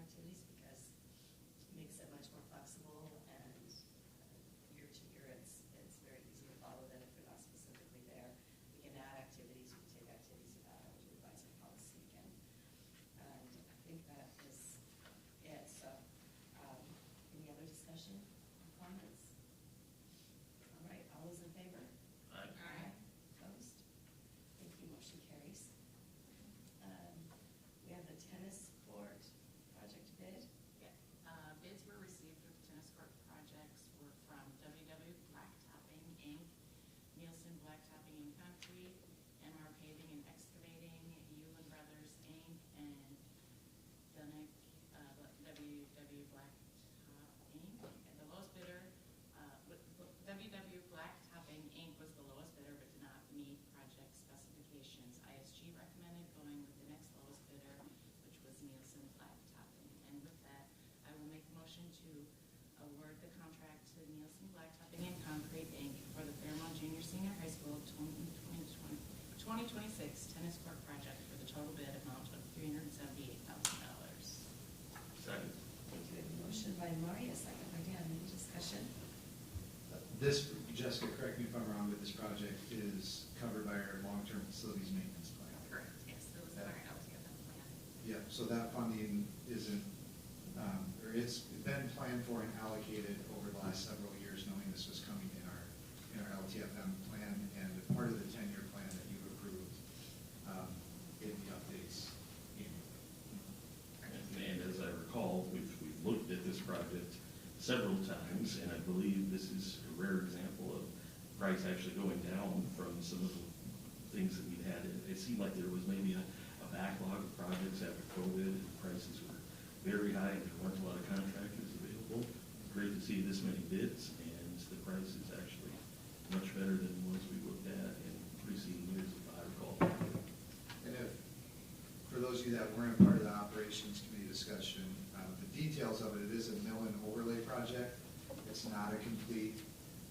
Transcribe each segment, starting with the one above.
activities because it makes it much more flexible, and year to year it's very easy to follow them if they're not specifically there. We can add activities, we can take activities out of the advisory policy again. And I think that is it. So any other discussion or comments? All right, all those in favor? Aye. Aye. Opposed? Thank you, motion carries. We have the tennis court project bid. Yeah. Bids were received for the tennis court projects were from WW Blacktopping, Inc., Nielsen Blacktopping and Concrete, MR Paving and Excavating, Yulin Brothers, Inc., and Dunick, WW Blacktop, Inc. And the lowest bidder, WW Blacktopping, Inc. was the lowest bidder but did not meet project specifications. ISG recommended going with the next lowest bidder, which was Nielsen Blacktopping. And with that, I will make a motion to award the contract to Nielsen Blacktopping and Concrete, Inc. for the Fairmont Junior Senior High School 2026 tennis court project for the total bid amount of $378,000. Second. Thank you. We have a motion by Marty, a second by Dan. Any discussion? This, Jessica, correct me if I'm wrong, but this project is covered by our long-term facilities maintenance plan. Correct, yes, it was our LTFM plan. Yeah, so that funding isn't, or it's been planned for and allocated over the last several years, knowing this was coming in our LTFM plan and part of the 10-year plan that you've approved in the updates. And as I recall, we've looked at this project several times, and I believe this is a rare example of price actually going down from some of the things that we'd had. It seemed like there was maybe a backlog of projects after COVID, and prices were very high, and there weren't a lot of contractors available. Great to see this many bids, and the price is actually much better than the ones we looked at in preceding years, if I recall. And if, for those of you that weren't part of the operations committee discussion, the details of it, it is a mill and overlay project. It's not a complete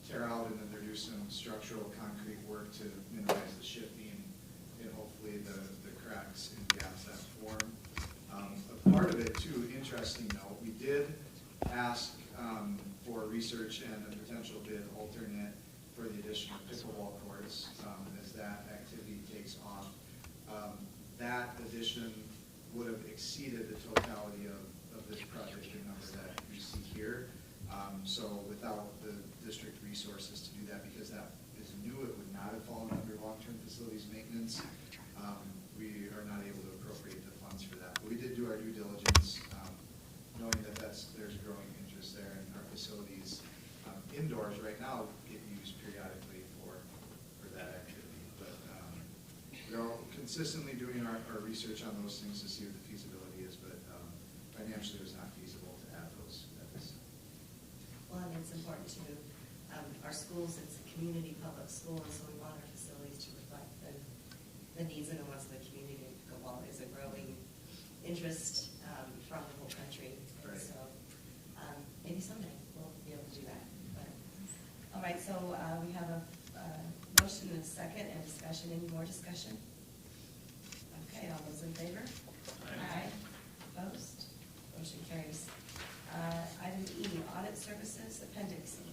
tear out, and then there do some structural concrete work to minimize the shifting and hopefully the cracks and gaps that form. A part of it too, interesting note, we did ask for research and a potential bid alternate for the addition of pickleball courts as that activity takes off. That addition would have exceeded the totality of this project number that you see here. So without the district resources to do that, because that is new, it would not have fallen under long-term facilities maintenance. We are not able to appropriate the funds for that. But we did do our due diligence, knowing that there's growing interest there, and our facilities indoors right now get used periodically for that activity. But we're consistently doing our research on those things to see what the feasibility is, but financially it was not feasible to add those at this time. Well, and it's important to our schools, it's a community public school, and so we want our facilities to reflect the needs and the wants of the community. Pickleball is a growing interest from the whole country. Right. So maybe someday we'll be able to do that. But, all right, so we have a motion and a second and discussion. Any more discussion? Okay, all those in favor? Aye. Opposed? Motion carries. Item E, audit services, appendix E.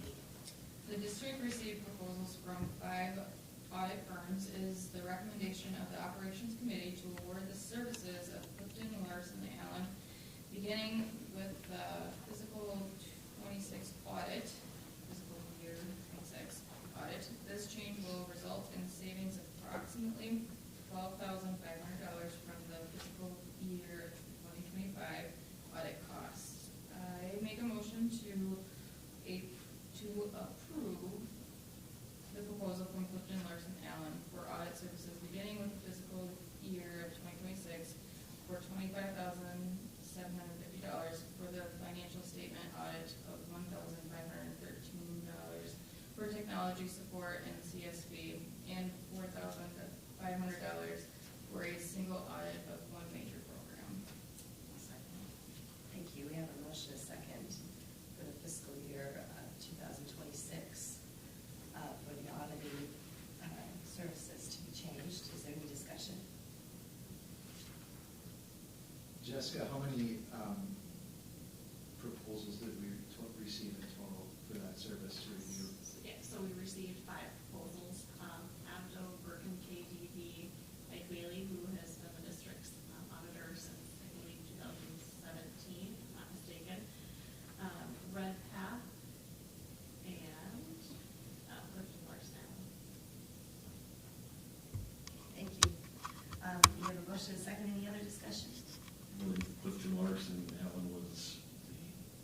The district received proposals from 5 audit firms. Is the recommendation of the operations committee to award the services of Clifton, Larson, and Allen, beginning with the fiscal 26 audit, fiscal year 26 audit. This change will result in savings of approximately $12,500 from the fiscal year 2025 audit costs. I make a motion to approve the proposal from Clifton, Larson, Allen for audit services beginning with the fiscal year of 2026 for $25,750 for the financial statement audit of $1,513 for technology support and CSV, and $4,500 for a single audit of one major program. Thank you. We have a motion, a second, for the fiscal year 2026 for the auditing services to be changed. Is there any discussion? Jessica, how many proposals did we receive in total for that service to review? Yeah, so we received 5 proposals, Abdo, Bergen, KDB, Mike Whaley, who has been the district's auditor since, I believe, 2017, if I'm not mistaken. Red Path, and Clifton Larson. Thank you. We have a motion and a second. Any other discussion? I believe Clifton Larson, Alan was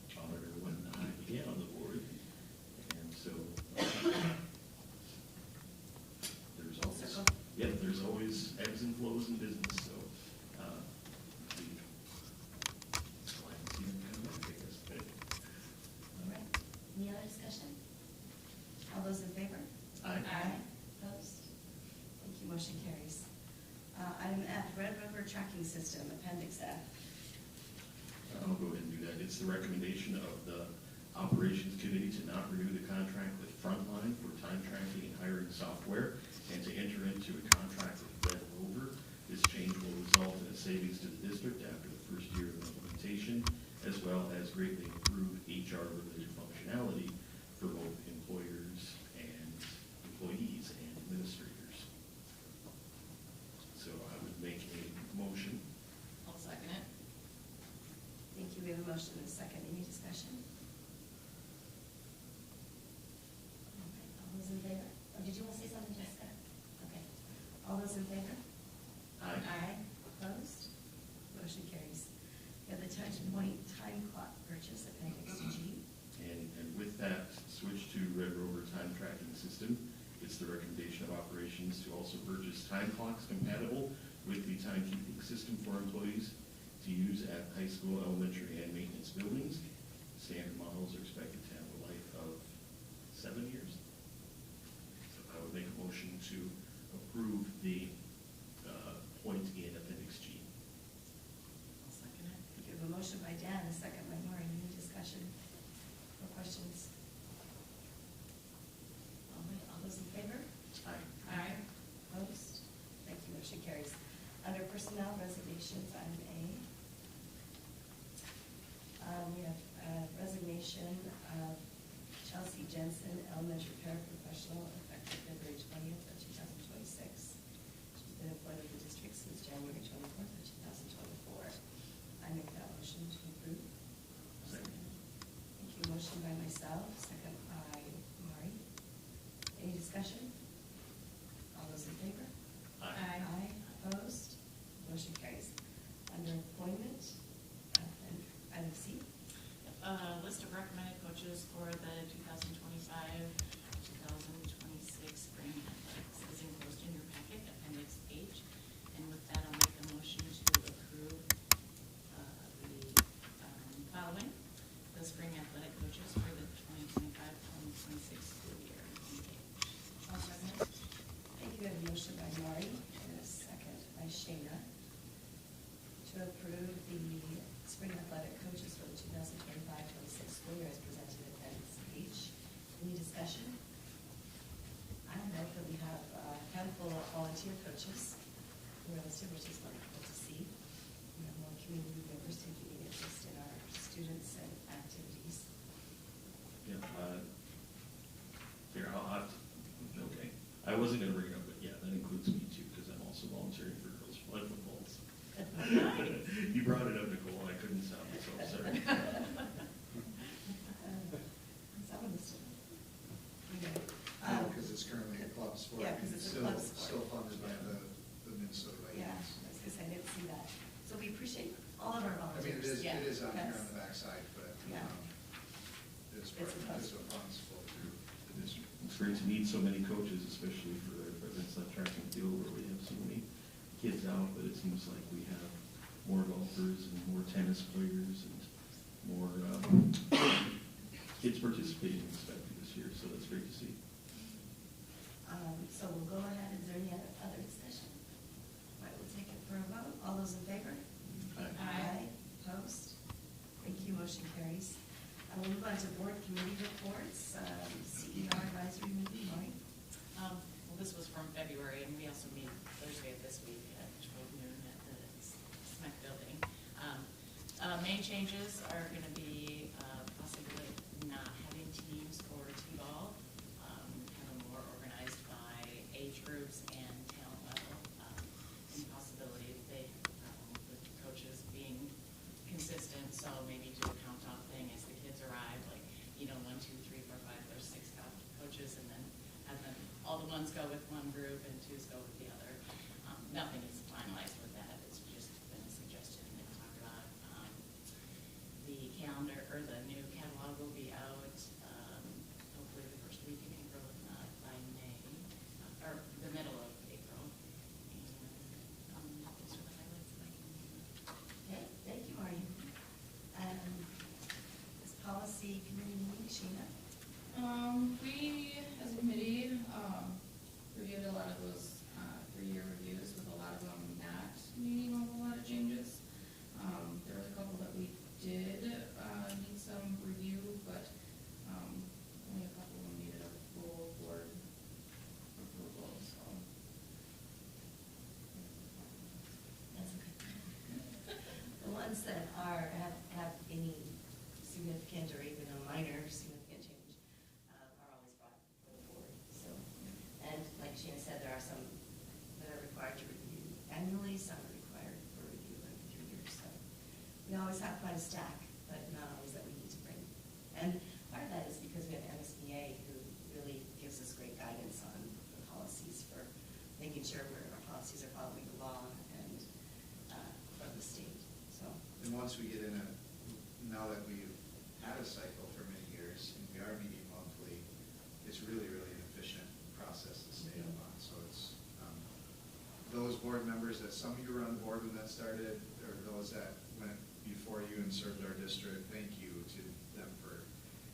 the auditor when I began on the board. And so there's always, Circle. yeah, there's always ebbs and flows in business, so glad to see them come back, I guess. All right. Any other discussion? All those in favor? Aye. Opposed? Thank you. Motion carries. Item F, Red River Tracking System, Appendix F. I'll go ahead and do that. It's the recommendation of the Operations Committee to not renew the contract with Frontline for time tracking and hiring software, and to enter into a contract with Red Rover. This change will result in a savings to the district after the first year of implementation, as well as greatly improve HR-related functionality for both employers and employees and administrators. So I would make a motion. I'll second it. Thank you. We have a motion and a second. Any discussion? All right. All those in favor? Oh, did you want to say something, Jessica? Okay. All those in favor? Aye. Opposed? Motion carries. We have the touch point time clock purchase, Appendix G. And with that switch to Red Rover time tracking system, it's the recommendation of operations to also purchase time clocks compatible with the timekeeping system for employees to use at high school, elementary, and maintenance buildings. Standard models are expected to have a life of 7 years. So I would make a motion to approve the point in Appendix G. I'll second it. We have a motion by Dan, a second by Maureen. Any discussion or questions? All right. All those in favor? Aye. Opposed? Thank you. Motion carries. Under personnel resignations, item A. We have resignation of Chelsea Jensen, elementary paraprofessional, effective February 20th of 2026. She's been employed with the district since January 24th of 2024. I make that motion to approve. Second. Thank you. Motion by myself, second by Mari. Any discussion? All those in favor? Aye. Opposed? Motion carries. Under employment, item C. List of recommended coaches for the 2025-2026 spring athletics is enclosed in your packet, Appendix H. And with that, I'll make a motion to approve the following: the spring athletic coaches for the 2025-2026 school year. I'll second it. Thank you. We have a motion by Mari and a second by Shayna to approve the spring athletic coaches for the 2025-26 school year as presented in Appendix H. Any discussion? I know that we have a handful of volunteer coaches who are listed, which is wonderful to see. We have more community members taking an interest in our students and activities. Yeah, here, I'll have to, okay. I wasn't gonna bring it up, but yeah, that includes me too, because I'm also volunteering for girls' flag footballs. You brought it up, Nicole, and I couldn't stop myself, sorry. Someone listed. Okay. Because it's currently a club sport. Yeah, 'cause it's a club sport. Still funded by the Minnesota Yeah, Vikings. I was gonna say, I didn't see that. So we appreciate all of our I mean, volunteers. it is on here Yes. on the backside, but Yeah. it's It's a club what sport. funds flow through the district. It's great to meet so many coaches, especially for events like track and field, where we have so many kids out, but it seems like we have more golfers and more tennis players and more kids participating in expected this year, so that's great to see. So we'll go ahead. Is there any other discussion? All right, we'll take it for a vote. All those in favor? Aye. Opposed? Thank you. Motion carries. We'll move on to board committee reports. CER advisory meeting, Mari. Well, this was from February, and we also meet Thursday of this week at 12 noon at the SMEC building. Main changes are going to be groups and talent level impossibilities. They, with coaches being consistent, so maybe do a count-off thing as the kids arrive, like, 1, 2, 3, 4, 5, there's 6 coaches, and then have them, all the ones go with one group and 2s go with the other. Nothing is finalized with that, it's just been a suggestion to talk about. The calendar, or the new catalog will be out, hopefully the first week in April, if not by May, or the middle of April. And those are the highlights that I can Okay, thank you, Marty. This policy committee meeting, Sheena? We, as a committee, reviewed a lot of those 3-year reviews, with a lot of them not needing a whole lot of changes. There was a couple that we did need some review, but only a couple of them needed a full board approval, so. That's okay. The ones that have any significant or even a minor significant change are always brought to the board. So, and like Sheena said, there are some that are required to review annually, some are required for review every 3 years. So we always have quite a stack, but not always that we need to bring. And part of that is because we have MSBA, who really gives us great guidance on the policies for making sure our policies are following the law and from the state. So. And once we get in now that we've had a cycle for many years, and we are meeting monthly, it's really, really an efficient process to stay up on. So it's, those board members that some of you were on the board when that started, or those that went before you and served our district, thank you to them for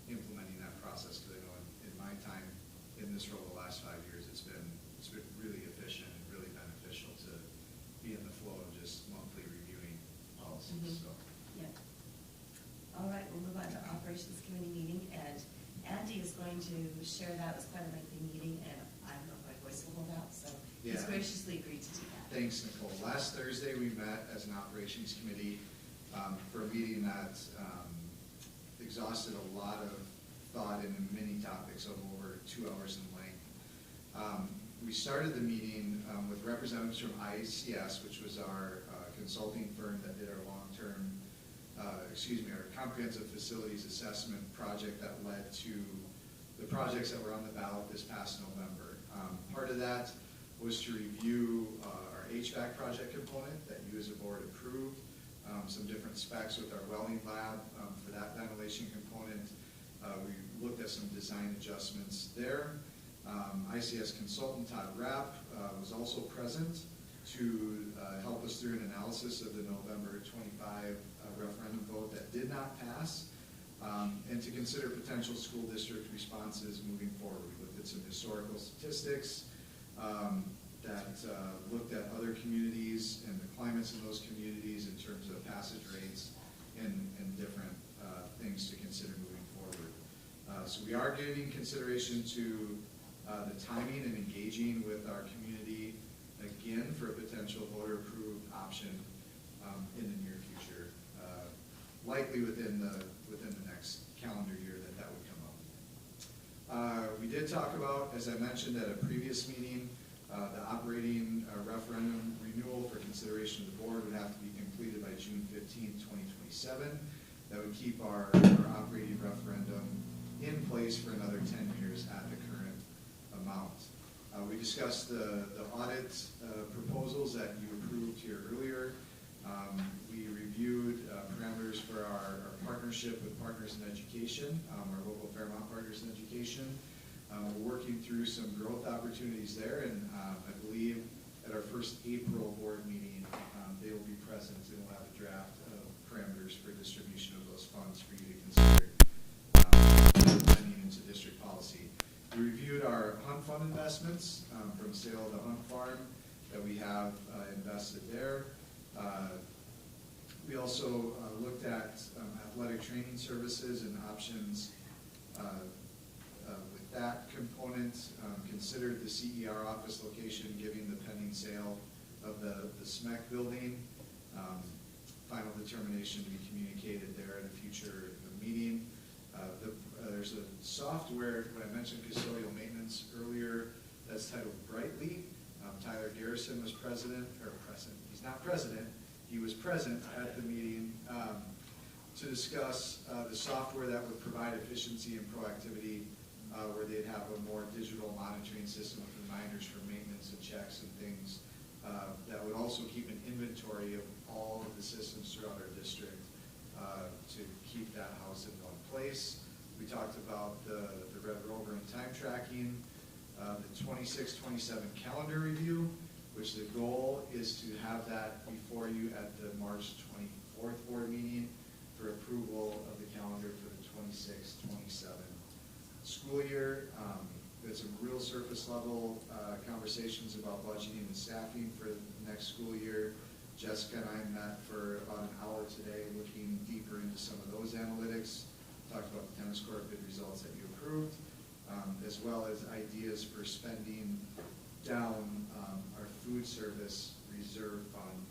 implementing that process, because I know in my time in this role the last 5 years, it's been really efficient and really beneficial to be in the flow of just monthly reviewing policies. So. Yeah. All right, we'll move on to Operations Committee meeting, and Andy is going to share that. It was quite a lengthy meeting, and I don't know if my voice will hold out, so he's Yeah. graciously agreed to do that. Thanks, Nicole. Last Thursday, we met as an operations committee for a meeting that exhausted a lot of thought into many topics of over 2 hours in length. We started the meeting with representatives from ICS, which was our consulting firm that did our our comprehensive facilities assessment project that led to the projects that were on the ballot this past November. Part of that was to review our HVAC project component that you as a board approved, some different specs with our welding lab for that ventilation component. We looked at some design adjustments there. ICS consultant Todd Rapp was also present to help us through an analysis of the November 25 referendum vote that did not pass, and to consider potential school district responses moving forward. We looked at some historical statistics that looked at other communities and the climates in those communities in terms of passage rates and different things to consider moving forward. So we are giving consideration to the timing and engaging with our community again for a potential voter-approved option in the near future, likely within the next calendar year that would come up. We did talk about, as I mentioned at a previous meeting, the operating referendum renewal for consideration of the board would have to be completed by June 15, 2027. That would keep our operating referendum in place for another 10 years at the current amount. We discussed the audit proposals that you approved here earlier. We reviewed parameters for our partnership with Partners in Education, our local Fairmont Partners in Education. We're working through some growth opportunities there, and I believe at our first April board meeting, they will be present and we'll have a draft of parameters for distribution of those funds for you to consider implementing into district policy. We reviewed our hunt fund investments from sale of the hunt farm that we have invested there. We also looked at athletic training services and options with that component, considered the CER office location, given the pending sale of the SMEC building. Final determination to be communicated there at a future meeting. There's a software, when I mentioned custodial maintenance earlier, that's titled Brightly. Tyler Garrison was he's not president, he was present at the meeting to discuss the software that would provide efficiency and proactivity, where they'd have a more digital monitoring system with reminders for maintenance and checks and things, that would also keep an inventory of all of the systems throughout our district to keep that house in one place. We talked about the Red Rover and time tracking, the 26-27 calendar review, which the goal is to have that before you at the March 24th board meeting for approval of the calendar for the 26-27 school year. We had some real surface level conversations about budgeting and staffing for the next school year. Jessica and I met for about an hour today looking deeper into some of those analytics. Talked about the tennis court bid results that you approved, as well as ideas for spending down our food service reserve fund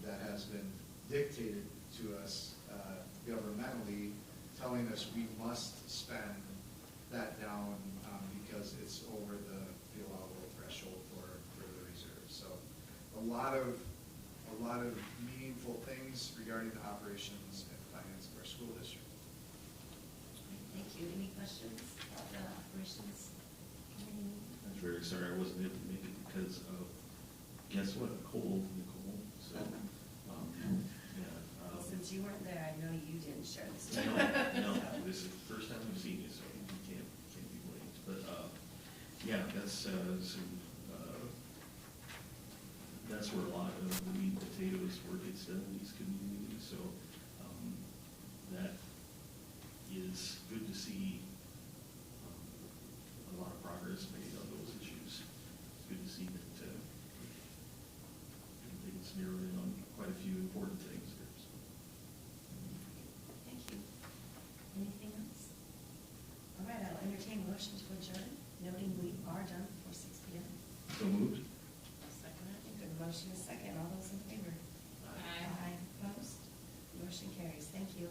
that has been dictated to us governmentally, telling us we must spend that down because it's over the allowable threshold for the reserve. So a lot of meaningful things regarding the operations and finance of our school district. Thank you. Any questions about the operations committee? I'm very sorry I wasn't able to make it because of, guess what, a cold, Nicole. So, Since you weren't there, I know you didn't share this. No, this is the first time I've seen you, so you can't be blamed. But yeah, that's where a lot of the meat and potatoes work gets done in these communities. So that is good to see. A lot of progress made on those issues. It's good to see that things narrowed in on quite a few important things there. So. Thank you. Anything else? All right, I'll entertain a motion to adjourn, noting we are done before 6 p.m. So moved. I'll second it. Good motion is second. All those in favor? Aye. Opposed? Motion carries. Thank you.